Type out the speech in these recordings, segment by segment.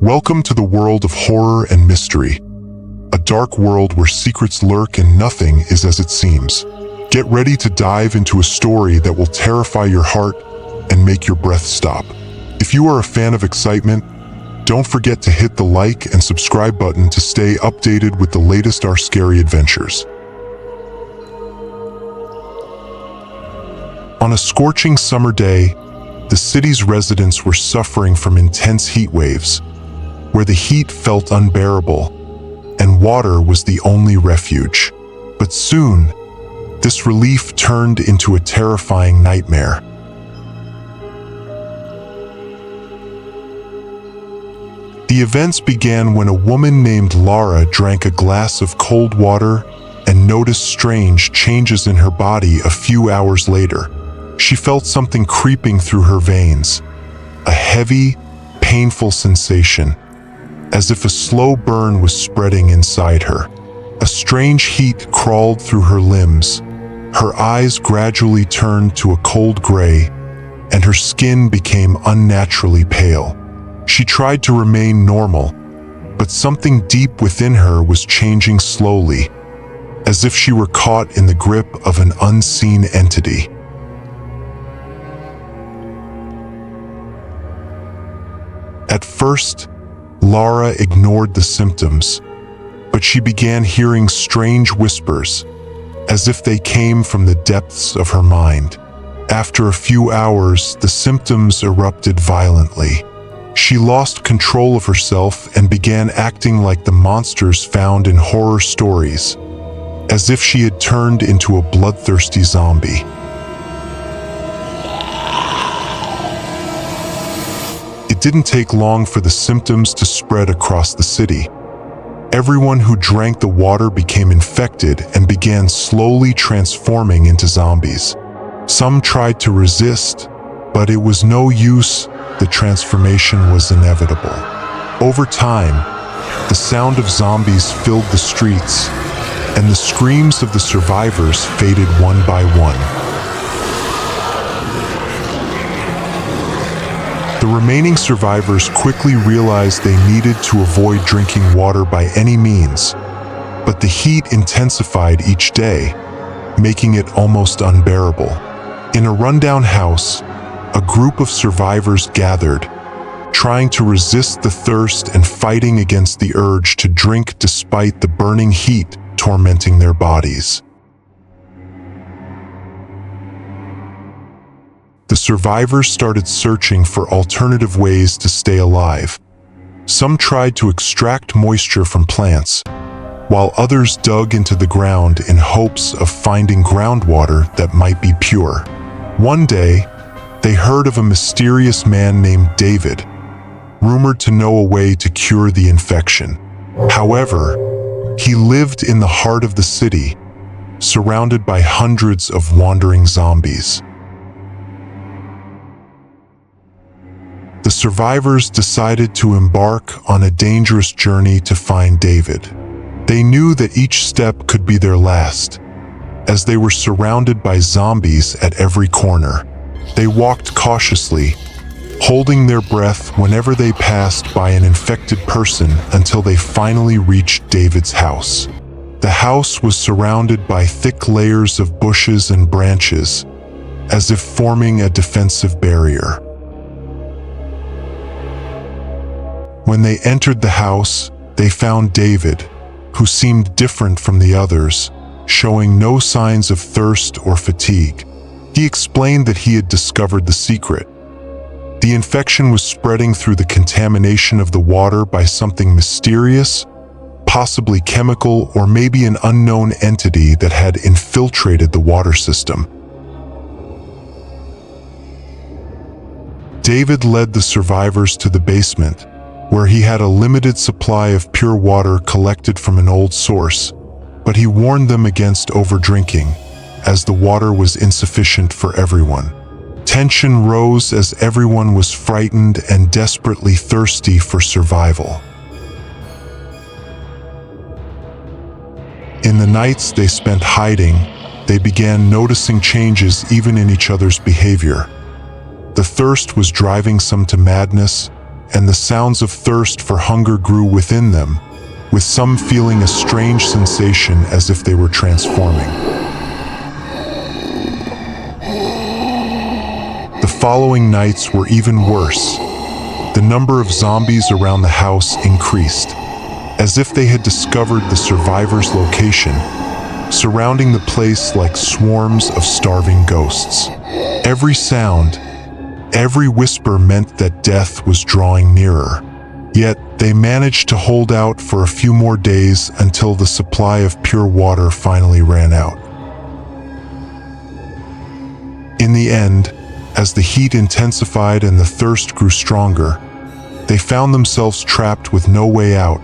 Welcome to the world of horror and mystery, a dark world where secrets lurk and nothing is as it seems. Get ready to dive into a story that will terrify your heart and make your breath stop. If you are a fan of excitement, don't forget to hit the like and subscribe button to stay updated with the latest Our Scary adventures. On a scorching summer day, the city's residents were suffering from intense heat waves, where the heat felt unbearable, and water was the only refuge. But soon, this relief turned into a terrifying nightmare. The events began when a woman named Lara drank a glass of cold water and noticed strange changes in her body a few hours later. She felt something creeping through her veins, a heavy, painful sensation, as if a slow burn was spreading inside her. A strange heat crawled through her limbs. Her eyes gradually turned to a cold gray, and her skin became unnaturally pale. She tried to remain normal, but something deep within her was changing slowly, as if she were caught in the grip of an unseen entity. At first, Lara ignored the symptoms, but she began hearing strange whispers, as if they came from the depths of her mind. After a few hours, the symptoms erupted violently. She lost control of herself and began acting like the monsters found in horror stories, as if she had turned into a bloodthirsty zombie. It didn't take long for the symptoms to spread across the city. Everyone who drank the water became infected and began slowly transforming into zombies. Some tried to resist, but it was no use. The transformation was inevitable. Over time, the sound of zombies filled the streets, and the screams of the survivors faded one by one. The remaining survivors quickly realized they needed to avoid drinking water by any means, but the heat intensified each day, making it almost unbearable. In a rundown house, a group of survivors gathered, trying to resist the thirst and fighting against the urge to drink despite the burning heat tormenting their bodies. The survivors started searching for alternative ways to stay alive. Some tried to extract moisture from plants, while others dug into the ground in hopes of finding groundwater that might be pure. One day, they heard of a mysterious man named David, rumored to know a way to cure the infection. However, he lived in the heart of the city, surrounded by hundreds of wandering zombies. The survivors decided to embark on a dangerous journey to find David. They knew that each step could be their last, as they were surrounded by zombies at every corner. They walked cautiously, holding their breath whenever they passed by an infected person until they finally reached David's house. The house was surrounded by thick layers of bushes and branches, as if forming a defensive barrier. When they entered the house, they found David, who seemed different from the others, showing no signs of thirst or fatigue. He explained that he had discovered the secret. The infection was spreading through the contamination of the water by something mysterious, possibly chemical, or maybe an unknown entity that had infiltrated the water system. David led the survivors to the basement, where he had a limited supply of pure water collected from an old source, but he warned them against overdrinking, as the water was insufficient for everyone. Tension rose as everyone was frightened and desperately thirsty for survival. In the nights they spent hiding, they began noticing changes even in each other's behavior. The thirst was driving some to madness, and the sounds of thirst for hunger grew within them, with some feeling a strange sensation as if they were transforming. The following nights were even worse. The number of zombies around the house increased, as if they had discovered the survivors' location, surrounding the place like swarms of starving ghosts. Every sound, every whisper meant that death was drawing nearer. Yet, they managed to hold out for a few more days until the supply of pure water finally ran out. In the end, as the heat intensified and the thirst grew stronger, they found themselves trapped with no way out,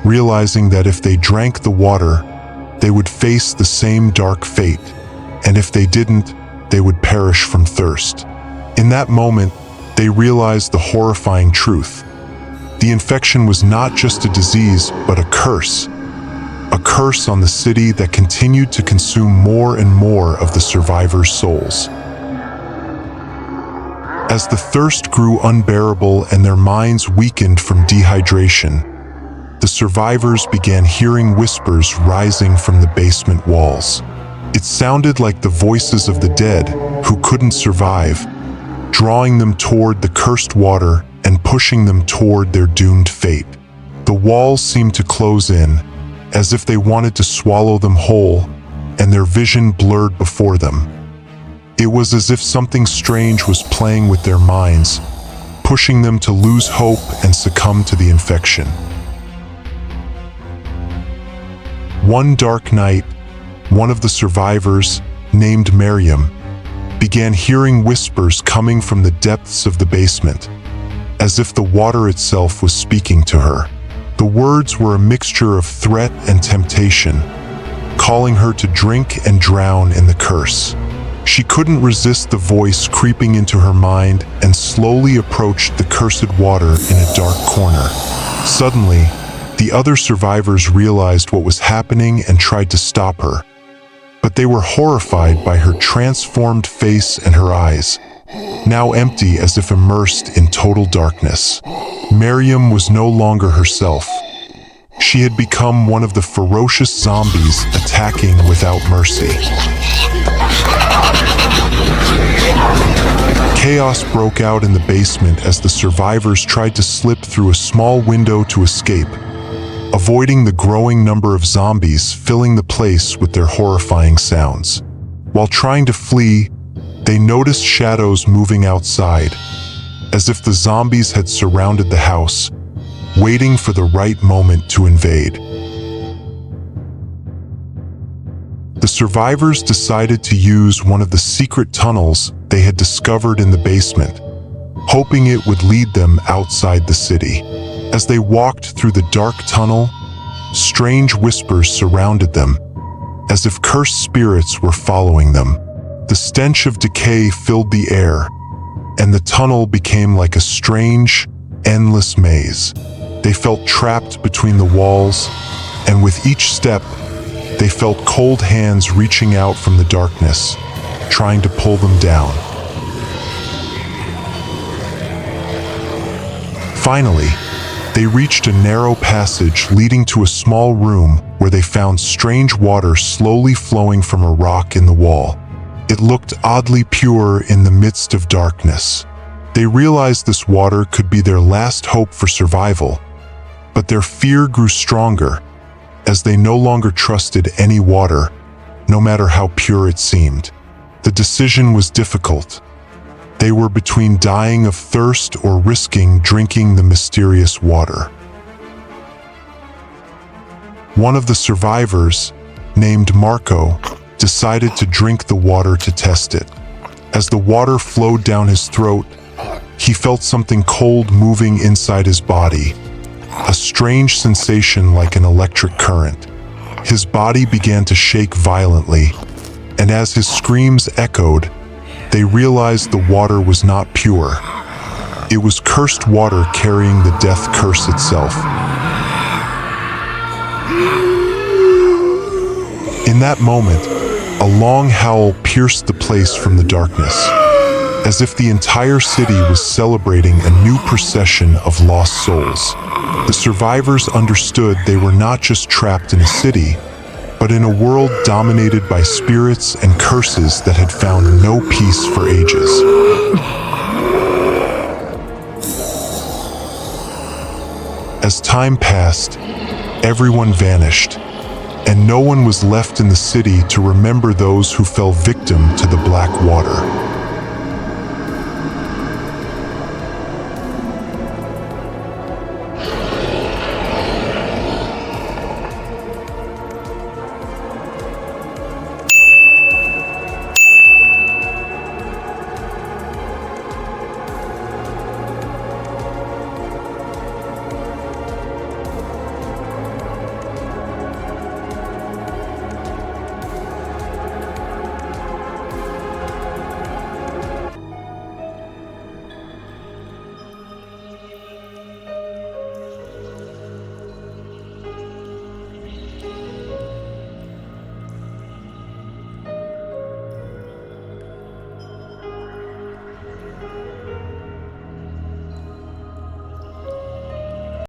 realizing that if they drank the water, they would face the same dark fate, and if they didn't, they would perish from thirst. In that moment, they realized the horrifying truth. The infection was not just a disease, but a curse on the city that continued to consume more and more of the survivors' souls. As the thirst grew unbearable and their minds weakened from dehydration, the survivors began hearing whispers rising from the basement walls. It sounded like the voices of the dead who couldn't survive, drawing them toward the cursed water and pushing them toward their doomed fate. The walls seemed to close in, as if they wanted to swallow them whole, and their vision blurred before them. It was as if something strange was playing with their minds, pushing them to lose hope and succumb to the infection. One dark night, one of the survivors, named Miriam, began hearing whispers coming from the depths of the basement, as if the water itself was speaking to her. The words were a mixture of threat and temptation, calling her to drink and drown in the curse. She couldn't resist the voice creeping into her mind and slowly approached the cursed water in a dark corner. Suddenly, the other survivors realized what was happening and tried to stop her, but they were horrified by her transformed face and her eyes, now empty as if immersed in total darkness. Miriam was no longer herself. She had become one of the ferocious zombies attacking without mercy. Chaos broke out in the basement as the survivors tried to slip through a small window to escape, avoiding the growing number of zombies filling the place with their horrifying sounds. While trying to flee, they noticed shadows moving outside, as if the zombies had surrounded the house, waiting for the right moment to invade. The survivors decided to use one of the secret tunnels they had discovered in the basement, hoping it would lead them outside the city. As they walked through the dark tunnel, strange whispers surrounded them, as if cursed spirits were following them. The stench of decay filled the air, and the tunnel became like a strange, endless maze. They felt trapped between the walls, and with each step, they felt cold hands reaching out from the darkness, trying to pull them down. Finally, they reached a narrow passage leading to a small room where they found strange water slowly flowing from a rock in the wall. It looked oddly pure in the midst of darkness. They realized this water could be their last hope for survival, but their fear grew stronger as they no longer trusted any water, no matter how pure it seemed. The decision was difficult. They were between dying of thirst or risking drinking the mysterious water. One of the survivors, named Marco, decided to drink the water to test it. As the water flowed down his throat, he felt something cold moving inside his body, a strange sensation like an electric current. His body began to shake violently, and as his screams echoed, they realized the water was not pure. It was cursed water carrying the death curse itself. In that moment, a long howl pierced the place from the darkness. as if the entire city was celebrating a new procession of lost souls. The survivors understood they were not just trapped in a city, but in a world dominated by spirits and curses that had found no peace for ages. As time passed, everyone vanished, and no one was left in the city to remember those who fell victim to the black water.